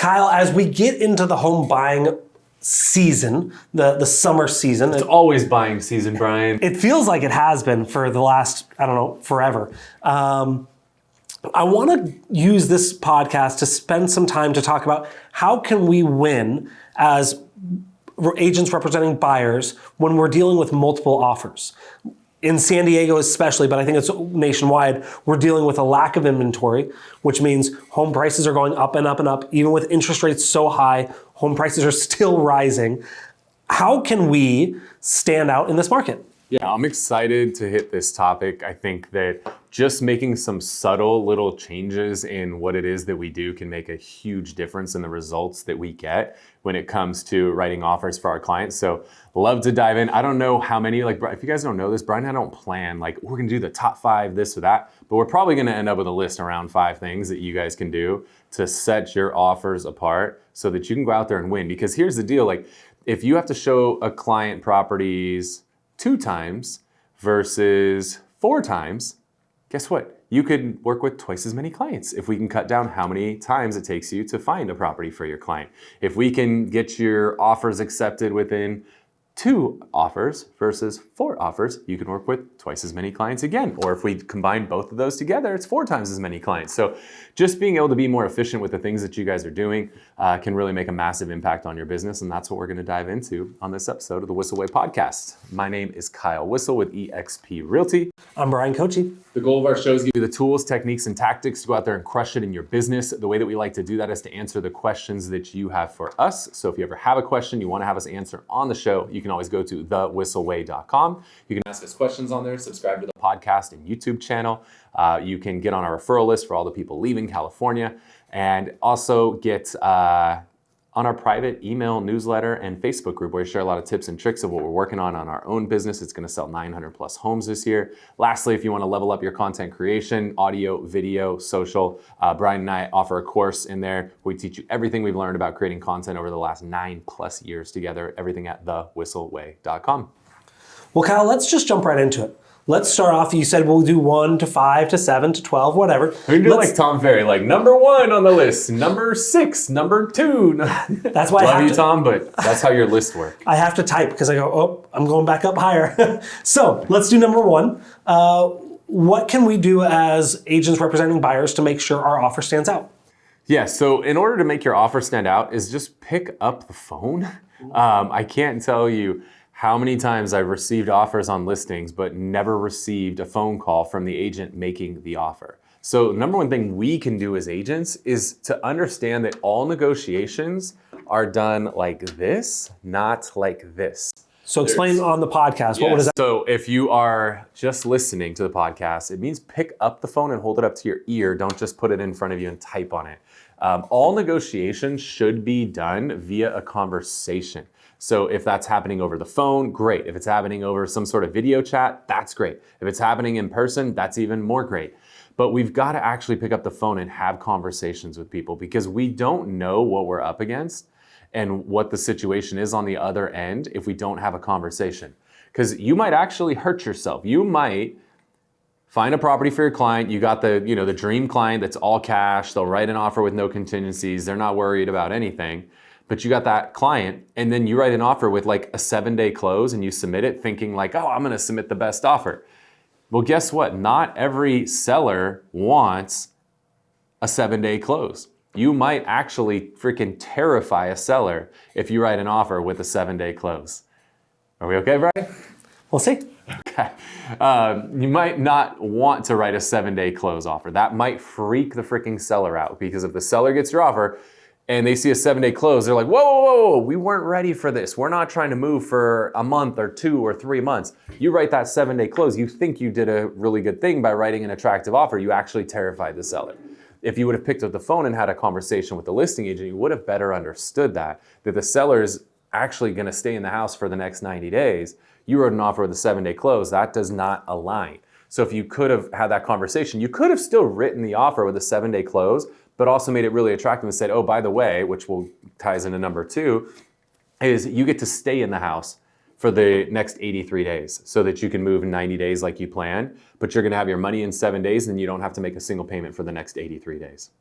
Kyle, as we get into the home buying season, the summer season. It's always buying season, Bryan. It feels like it has been for the last, forever. I want to use this podcast to spend some time to talk about how can we win as agents representing buyers when we're dealing with multiple offers. In San Diego especially, but I think it's nationwide, we're dealing with a lack of inventory, which means home prices are going up and up and up. Even with interest rates so high, home prices are still rising. How can we stand out in this market? Yeah, I'm excited to hit this topic. I think that just making some subtle little changes in what it is that we do can make a huge difference in the results that we get when it comes to writing offers for our clients. So love to dive in. I don't know how many, if you guys don't know this, Bryan and I don't plan, we're gonna do the top 5, this or that, but we're probably gonna end up with a list around 5 things that you guys can do to set your offers apart so that you can go out there and win. Because here's the deal, if you have to show a client properties 2 times versus 4 times, guess what? You could work with twice as many clients if we can cut down how many times it takes you to find a property for your client. If we can get your offers accepted within 2 offers versus 4 offers, you can work with twice as many clients again. Or if we combine both of those together, it's 4 times as many clients. So just being able to be more efficient with the things that you guys are doing can really make a massive impact on your business. And that's what we're gonna dive into on this episode of the Whissel Way podcast. My name is Kyle Whissel with eXp Realty. I'm Bryan Koci. The goal of our show is to give you the tools, techniques, and tactics to go out there and crush it in your business. The way that we like to do that is to answer the questions that you have for us. So if you ever have a question you want to have us answer on the show, you can always go to thewhisselway.com. You can ask us questions on there, subscribe to the podcast and YouTube channel. You can get on our referral list for all the people leaving California, and also get on our private email newsletter and Facebook group where we share a lot of tips and tricks of what we're working on our own business. It's gonna sell 900 plus homes this year. Lastly, if you wanna level up your content creation, audio, video, social, Bryan and I offer a course in there. We teach you everything we've learned about creating content over the last 9+ years together, everything at thewhisselway.com. Well, Kyle, let's just jump right into it. Let's start off, you said we'll do 1 to 5 to 7 to 12, whatever. We can do like Tom Ferry, number 1 on the list, number 6, number 2. That's why Love you, Tom, but that's how your list works. I have to type because I go, oh, I'm going back up higher. So let's do number 1. What can we do as agents representing buyers to make sure our offer stands out? Yeah, so in order to make your offer stand out is just pick up the phone. I can't tell you how many times I've received offers on listings but never received a phone call from the agent making the offer. So number 1 thing we can do as agents is to understand that all negotiations are done like this, not like this. So explain on the podcast, what is that? So if you are just listening to the podcast, it means pick up the phone and hold it up to your ear. Don't just put it in front of you and type on it. All negotiations should be done via a conversation. So if that's happening over the phone, great. If it's happening over some sort of video chat, that's great. If it's happening in person, that's even more great. But we've got to actually pick up the phone and have conversations with people because we don't know what we're up against and what the situation is on the other end if we don't have a conversation. Because you might actually hurt yourself. You might find a property for your client. You got the dream client that's all cash. They'll write an offer with no contingencies. They're not worried about anything. But you got that client, and then you write an offer with a 7-day close and you submit it thinking oh, I'm gonna submit the best offer. Well, guess what? Not every seller wants a 7-day close. You might actually freaking terrify a seller if you write an offer with a 7-day close. Are we okay, Bryan? We'll see. Okay. You might not want to write a 7-day close offer. That might freak the freaking seller out because if the seller gets your offer, and they see a 7-day close, they're like, whoa, we weren't ready for this. We're not trying to move for a month or 2 or 3 months. You write that 7-day close, you think you did a really good thing by writing an attractive offer, you actually terrified the seller. If you would have picked up the phone and had a conversation with the listing agent, you would have better understood that the seller's actually gonna stay in the house for the next 90 days. You wrote an offer with a 7-day close, that does not align. So if you could have had that conversation, you could have still written the offer with a 7-day close, but also made it really attractive and said, oh, by the way, which ties into number 2, is you get to stay in the house for the next 83 days so that you can move in 90 days like you planned, but you're gonna have your money in 7 days and you don't have to make a single payment for the next 83 days.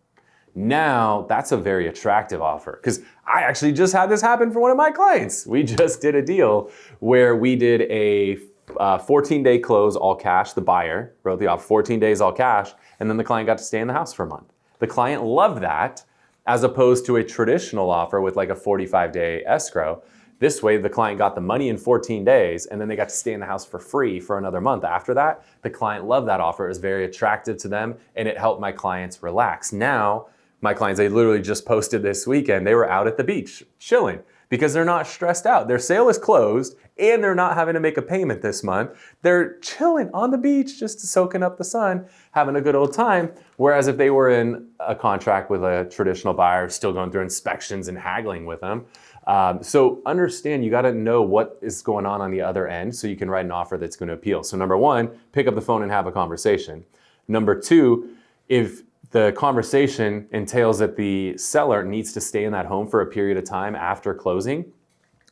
Now, that's a very attractive offer because I actually just had this happen for one of my clients. We just did a deal where we did a 14-day close all cash. The buyer wrote the offer, 14 days all cash, and then the client got to stay in the house for a month. The client loved that as opposed to a traditional offer with like a 45-day escrow. This way, the client got the money in 14 days, and then they got to stay in the house for free for another month after that. The client loved that offer. It was very attractive to them, and it helped my clients relax. Now, my clients, they literally just posted this weekend, they were out at the beach chilling because they're not stressed out. Their sale is closed, and they're not having to make a payment this month. They're chilling on the beach, just soaking up the sun, having a good old time. Whereas if they were in a contract with a traditional buyer, still going through inspections and haggling with them, so understand you got to know what is going on the other end so you can write an offer that's going to appeal. So number one, pick up the phone and have a conversation. Number two, if the conversation entails that the seller needs to stay in that home for a period of time after closing,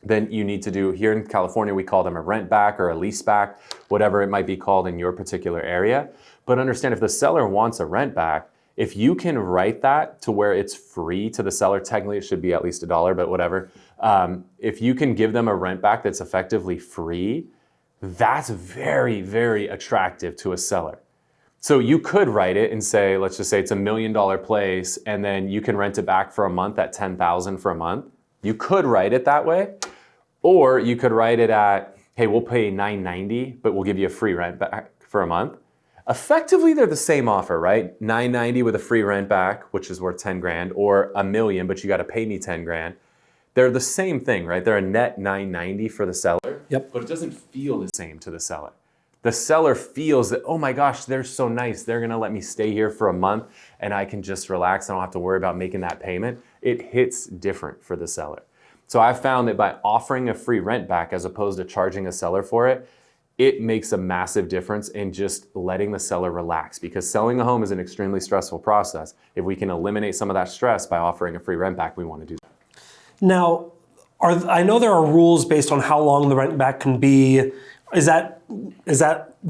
then you need to do, here in California, we call them a rent back or a lease back, whatever it might be called in your particular area. But understand if the seller wants a rent back, if you can write that to where it's free to the seller, technically it should be at least $1, but whatever. If you can give them a rent back that's effectively free, that's very, very attractive to a seller. So you could write it and say, let's just say it's $1 million place, and then you can rent it back for a month at $10,000 for a month. You could write it that way, or you could write it at, hey, we'll pay $990, but we'll give you a free rent back for a month. Effectively, they're the same offer, right? $990 with a free rent back, which is worth 10 grand, or $1 million, but you got to pay me 10 grand. They're the same thing, right? They're a net $990 for the seller, Yep. But it doesn't feel the same to the seller. The seller feels that, oh my gosh, they're so nice. They're gonna let me stay here for a month and I can just relax. I don't have to worry about making that payment. It hits different for the seller. So I've found that by offering a free rent back as opposed to charging a seller for it, it makes a massive difference in just letting the seller relax, because selling a home is an extremely stressful process. If we can eliminate some of that stress by offering a free rent back, we want to do that. Now, I know there are rules based on how long the rent back can be. Is that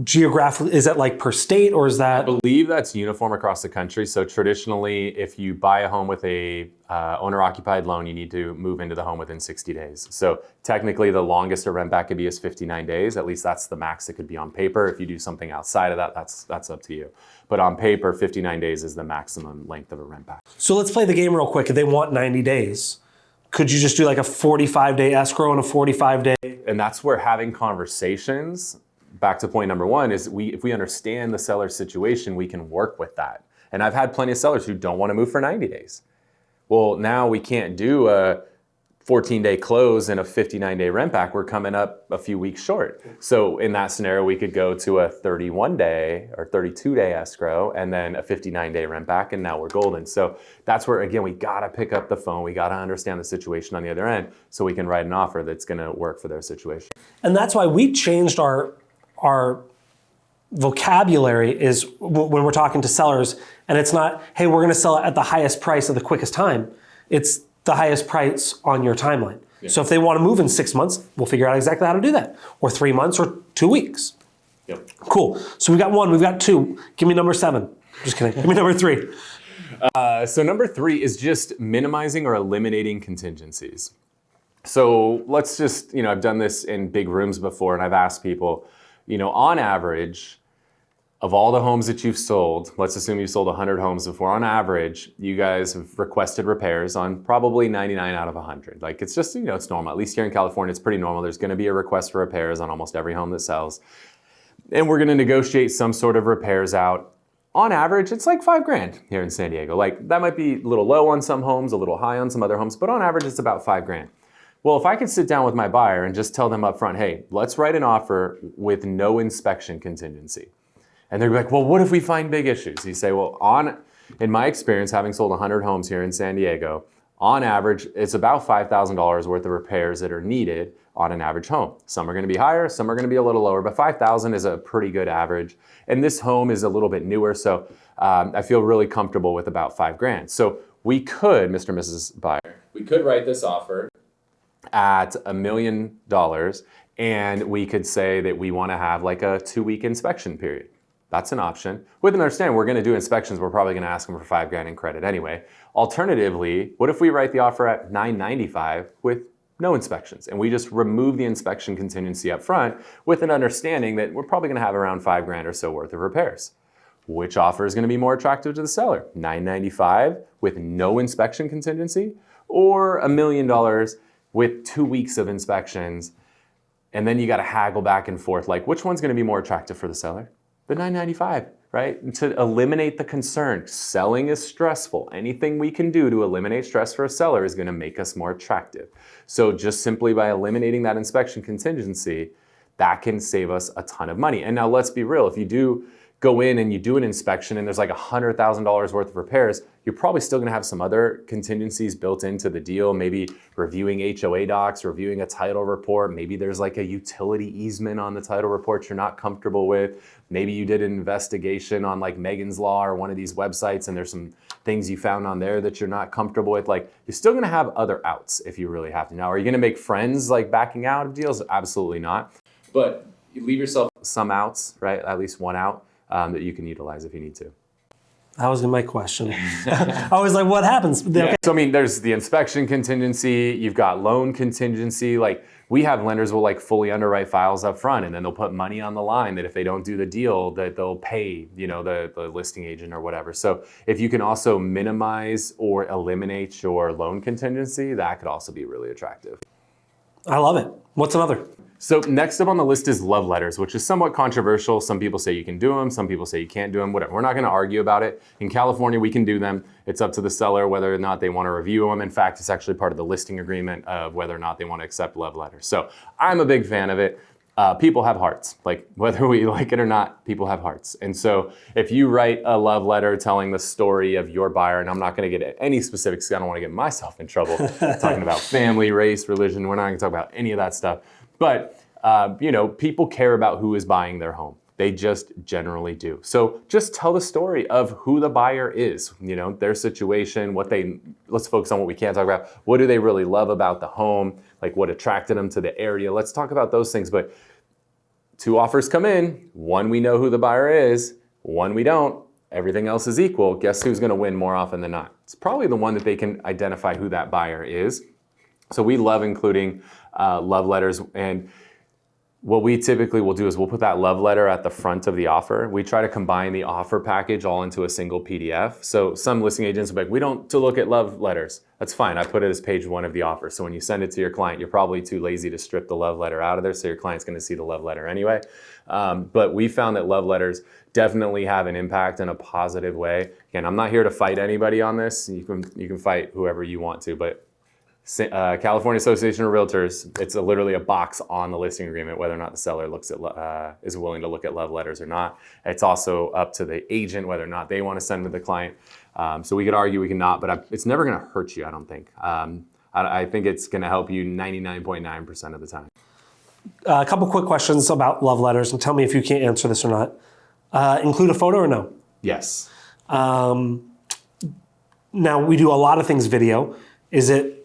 geographically, is that like per state, or is that? I believe that's uniform across the country. So traditionally, if you buy a home with a owner-occupied loan, you need to move into the home within 60 days. So technically, the longest a rent back could be is 59 days. At least that's the max it could be on paper. If you do something outside of that, that's up to you. But on paper, 59 days is the maximum length of a rent back. So let's play the game real quick. If they want 90 days, could you just do like a 45-day escrow and a 45-day? And that's where having conversations, back to point number one, is if we understand the seller's situation, we can work with that. And I've had plenty of sellers who don't want to move for 90 days. Well, now we can't do a 14-day close and a 59-day rent back. We're coming up a few weeks short. So in that scenario, we could go to a 31-day or 32-day escrow and then a 59-day rent back, and now we're golden. So that's where, again, we gotta pick up the phone. We gotta understand the situation on the other end so we can write an offer that's gonna work for their situation. And that's why we changed our vocabulary is when we're talking to sellers, and it's not, hey, we're gonna sell it at the highest price at the quickest time. It's the highest price on your timeline. Yeah. So if they want to move in 6 months, we'll figure out exactly how to do that. Or 3 months or 2 weeks. Yep. Cool. So we got 1, we've got 2. Give me number 7. Just kidding. Give me number 3. So number 3 is just minimizing or eliminating contingencies. So let's just, I've done this in big rooms before, and I've asked people, on average, of all the homes that you've sold, let's assume you've sold 100 homes before, on average, you guys have requested repairs on probably 99 out of 100. Like, it's just, it's normal. At least here in California, it's pretty normal. There's gonna be a request for repairs on almost every home that sells. And we're gonna negotiate some sort of repairs out. On average, it's like $5 grand here in San Diego. Like, that might be a little low on some homes, a little high on some other homes, but on average, it's about $5 grand. Well, if I could sit down with my buyer and just tell them up front, hey, let's write an offer with no inspection contingency. And they're like, well, what if we find big issues? You say, well, in my experience, having sold 100 homes here in San Diego, on average, it's about $5,000 worth of repairs that are needed on an average home. Some are gonna be higher, some are gonna be a little lower, but 5,000 is a pretty good average. And this home is a little bit newer, so I feel really comfortable with about $5 grand. So we could, Mr. and Mrs. Buyer, we could write this offer at $1 million, and we could say that we wanna have like a 2-week inspection period. That's an option. With an understanding, we're going to do inspections. We're probably going to ask them for $5,000 in credit anyway. Alternatively, what if we write the offer at $995 with no inspections, and we just remove the inspection contingency up front with an understanding that we're probably going to have around $5,000 or so worth of repairs? Which offer is going to be more attractive to the seller? $995 with no inspection contingency, or $1 million with 2 weeks of inspections? And then you got to haggle back and forth. Like, which one's going to be more attractive for the seller? The $995, right? To eliminate the concern. Selling is stressful. Anything we can do to eliminate stress for a seller is going to make us more attractive. So just simply by eliminating that inspection contingency, that can save us a ton of money. And now let's be real. If you do go in and you do an inspection and there's like $100,000 worth of repairs, you're probably still going to have some other contingencies built into the deal. Maybe reviewing HOA docs, reviewing a title report. Maybe there's like a utility easement on the title report you're not comfortable with. Maybe you did an investigation on like Megan's Law or one of these websites and there's some things you found on there that you're not comfortable with. Like, you're still going to have other outs if you really have to. Now, are you going to make friends like backing out of deals? Absolutely not. But you leave yourself some outs, right? At least one out that you can utilize if you need to. That was my question. I was like, what happens? Yeah. Okay. So, I mean, there's the inspection contingency, you've got loan contingency. Like, we have lenders will like fully underwrite files up front, and then they'll put money on the line that if they don't do the deal, that they'll pay, you know, the listing agent or whatever. So if you can also minimize or eliminate your loan contingency, that could also be really attractive. I love it. What's another? So next up on the list is love letters, which is somewhat controversial. Some people say you can do them. Some people say you can't do them, whatever. We're not going to argue about it. In California, we can do them. It's up to the seller whether or not they want to review them. In fact, it's actually part of the listing agreement of whether or not they want to accept love letters. So I'm a big fan of it. People have hearts. Like, whether we like it or not, people have hearts. And so if you write a love letter telling the story of your buyer, and I'm not going to get any specifics, I don't want to get myself in trouble talking about family, race, religion. We're not going to talk about any of that stuff. But, you know, people care about who is buying their home. They just generally do. So just tell the story of who the buyer is, you know, their situation, let's focus on what we can talk about. What do they really love about the home? Like, what attracted them to the area? Let's talk about those things. But 2 offers come in. 1, we know who the buyer is. 1, we don't. Everything else is equal. Guess who's going to win more often than not? It's probably the one that they can identify who that buyer is. So we love including love letters. And what we typically will do is we'll put that love letter at the front of the offer. We try to combine the offer package all into a single PDF. So some listing agents will be like, we don't to look at love letters. That's fine. I put it as page 1 of the offer. So when you send it to your client, you're probably too lazy to strip the love letter out of there. So your client's going to see the love letter anyway. But we found that love letters definitely have an impact in a positive way. Again, I'm not here to fight anybody on this. You can fight whoever you want to, but California Association of Realtors, it's literally a box on the listing agreement whether or not the seller is willing to look at love letters or not. It's also up to the agent whether or not they want to send to the client. So we could argue, we can not, but it's never going to hurt you, I don't think. I think it's going to help you 99.9% of the time. A couple quick questions about love letters, and tell me if you can't answer this or not. Include a photo or no? Yes. Now, we do a lot of things video.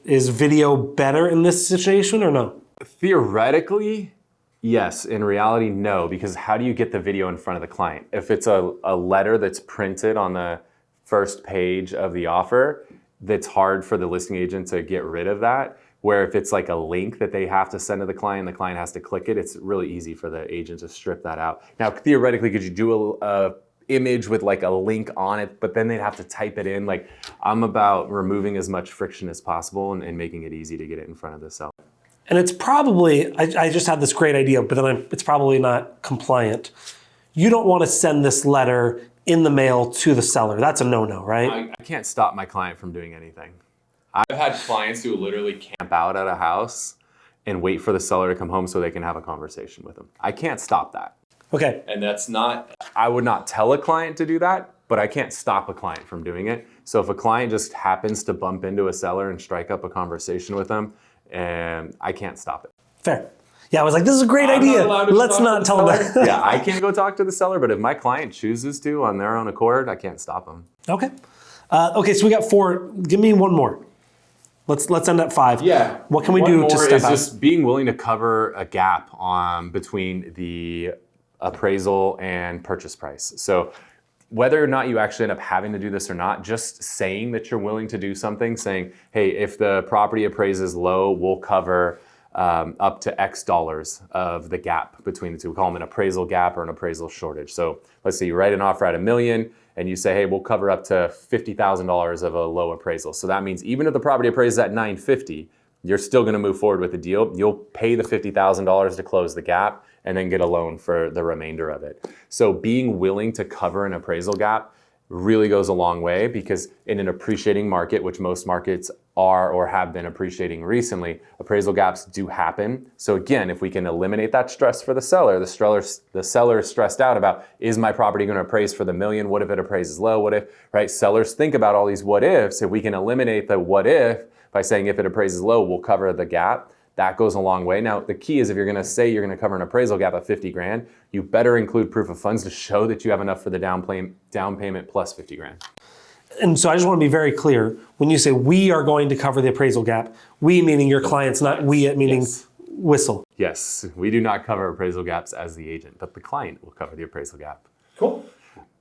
Is video better in this situation or no? Theoretically, yes. In reality, no, because how do you get the video in front of the client? If it's a letter that's printed on the first page of the offer, that's hard for the listing agent to get rid of that. Where if it's like a link that they have to send to the client has to click it, it's really easy for the agent to strip that out. Now, theoretically, could you do a image with like a link on it, but then they'd have to type it in? Like, I'm about removing as much friction as possible and making it easy to get it in front of the seller. And it's probably, I just had this great idea, but then it's probably not compliant. You don't want to send this letter in the mail to the seller. That's a no-no, right? I can't stop my client from doing anything. I've had clients who literally camp out at a house and wait for the seller to come home so they can have a conversation with them. I can't stop that. Okay. And I would not tell a client to do that, but I can't stop a client from doing it. So if a client just happens to bump into a seller and strike up a conversation with them, and I can't stop it. Fair. Yeah, I was like, this is a great idea. Let's not tell them that. Yeah, I can't go talk to the seller, but if my client chooses to on their own accord, I can't stop them. Okay. Okay, so we got 4. Give me one more. Let's end at 5. Yeah. What can we do to step out? Just being willing to cover a gap between the appraisal, and purchase price. So whether or not you actually end up having to do this or not, just saying that you're willing to do something, saying, hey, if the property appraises low, we'll cover up to X dollars of the gap between the two. We call them an appraisal gap or an appraisal shortage. So let's say you write an offer at $1 million and you say, hey, we'll cover up to $50,000 of a low appraisal. So that means even if the property appraises at $950,000, you're still going to move forward with the deal. You'll pay the $50,000 to close the gap and then get a loan for the remainder of it. So being willing to cover an appraisal gap really goes a long way, because in an appreciating market, which most markets are or have been appreciating recently, appraisal gaps do happen. So again, if we can eliminate that stress for the seller is stressed out about, is my property going to appraise for the million? What if it appraises low? What if, right? Sellers think about all these what ifs. If we can eliminate the what if by saying if it appraises low, we'll cover the gap, that goes a long way. Now, the key is if you're going to say you're going to cover an appraisal gap of 50 grand, you better include proof of funds to show that you have enough for the down payment plus 50 grand. And so I just want to be very clear. When you say we are going to cover the appraisal gap, we meaning your clients, not we it meaning Yes. Whissel. Yes, we do not cover appraisal gaps as the agent, but the client will cover the appraisal gap. Cool.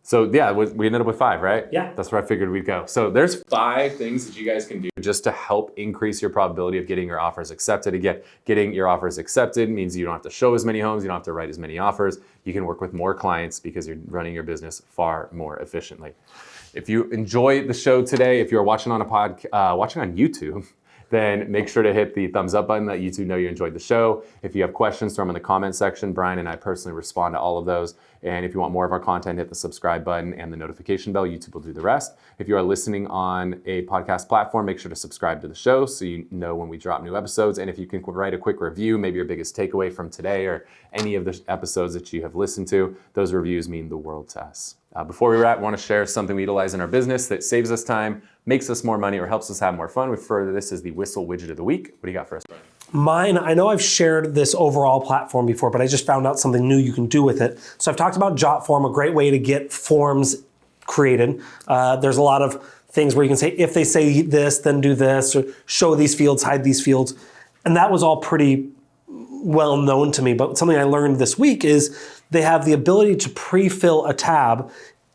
So yeah, we ended up with 5, right? Yeah. That's where I figured we'd go. So there's 5 things that you guys can do just to help increase your probability of getting your offers accepted. Again, getting your offers accepted means you don't have to show as many homes, you don't have to write as many offers. You can work with more clients because you're running your business far more efficiently. If you enjoy the show today, if you're watching on watching on YouTube, then make sure to hit the thumbs up button, let YouTube know you enjoyed the show. If you have questions, throw them in the comment section. Bryan and I personally respond to all of those. And if you want more of our content, hit the subscribe button and the notification bell. YouTube will do the rest. If you are listening on a podcast platform, make sure to subscribe to the show so you know when we drop new episodes. And if you can write a quick review, maybe your biggest takeaway from today or any of the episodes that you have listened to, those reviews mean the world to us. Before we wrap, I want to share something we utilize in our business that saves us time, makes us more money, or helps us have more fun. We refer to this as the Whissel Widget of the Week. What do you got for us, Bryan? Mine, I know I've shared this overall platform before, but I just found out something new you can do with it. So I've talked about Jotform, a great way to get forms created. There's a lot of things where you can say, if they say this, then do this, or show these fields, hide these fields. And that was all pretty well known to me, but something I learned this week is they have the ability to pre-fill a tab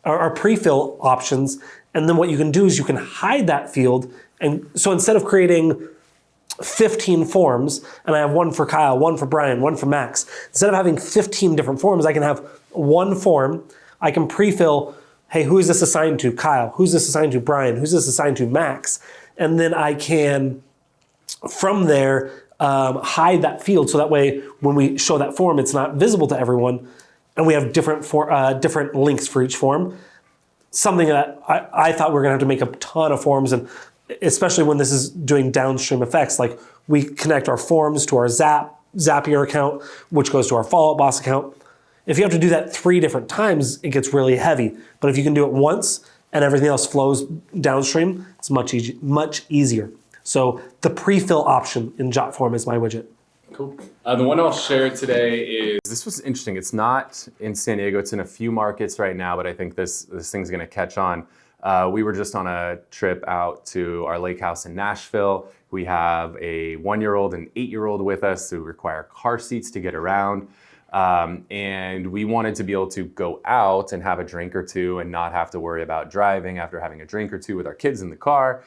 or pre-fill options. And then what you can do is you can hide that field. And so instead of creating 15 forms, and I have one for Kyle, one for Bryan, one for Max, instead of having 15 different forms, I can have one form. I can pre-fill, hey, who is this assigned to? Kyle. Who's this assigned to? Bryan. Who's this assigned to? Max. And then I can, from there, hide that field so that way when we show that form, it's not visible to everyone. And we have different links for each form. Something that I thought we were going to have to make a ton of forms, and especially when this is doing downstream effects, like we connect our forms to our Zapier account, which goes to our Follow Up Boss account. If you have to do that 3 different times, it gets really heavy. But if you can do it once and everything else flows downstream, it's much easier. So the pre-fill option in Jotform is my widget. Cool. The one I'll share today is, this was interesting. It's not in San Diego. It's in a few markets right now, but I think this thing's going to catch on. We were just on a trip out to our lake house in Nashville. We have a 1-year-old and 8-year-old with us who require car seats to get around. And we wanted to be able to go out and have a drink or two and not have to worry about driving after having a drink or two with our kids in the car.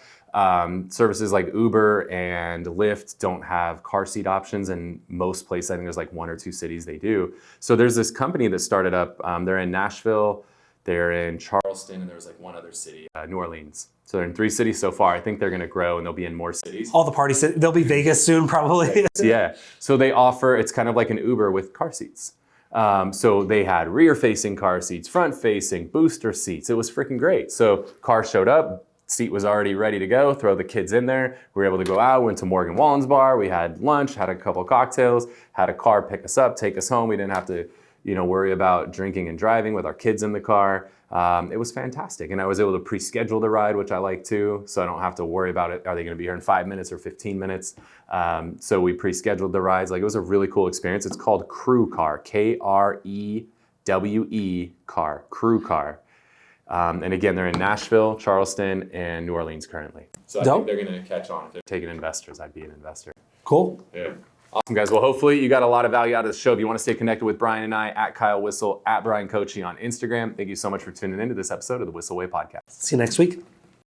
Services like Uber and Lyft don't have car seat options in most places. I think there's like 1 or 2 cities they do. So there's this company that started up. They're in Nashville, they're in Charleston, and there's like 1 other city, New Orleans. So they're in 3 cities so far. I think they're going to grow and they'll be in more cities. All the party cities. They'll be Vegas soon, probably. Yeah. So they offer, it's kind of like an Uber with car seats. So they had rear-facing car seats, front-facing, booster seats. It was freaking great. So car showed up. Seat was already ready to go, throw the kids in there. We were able to go out, went to Morgan Wallen's bar. We had lunch, had a couple of cocktails, had a car pick us up, take us home. We didn't have to, worry about drinking and driving with our kids in the car. It was fantastic. And I was able to pre-schedule the ride, which I like too. So I don't have to worry about it. Are they going to be here in 5 minutes or 15 minutes? So we pre-scheduled the rides. Like, it was a really cool experience. It's called Crew Car, Krewe car, Crew Car. And again, they're in Nashville, Charleston, and New Orleans currently. So I think they're going to catch on. If they're taking investors, I'd be an investor. Cool. Yeah. Awesome, guys. Well, hopefully you got a lot of value out of the show. If you want to stay connected with Bryan and I, at Kyle Whissel, at Bryan Koci on Instagram. Thank you so much for tuning into this episode of the Whissel Way podcast. See you next week.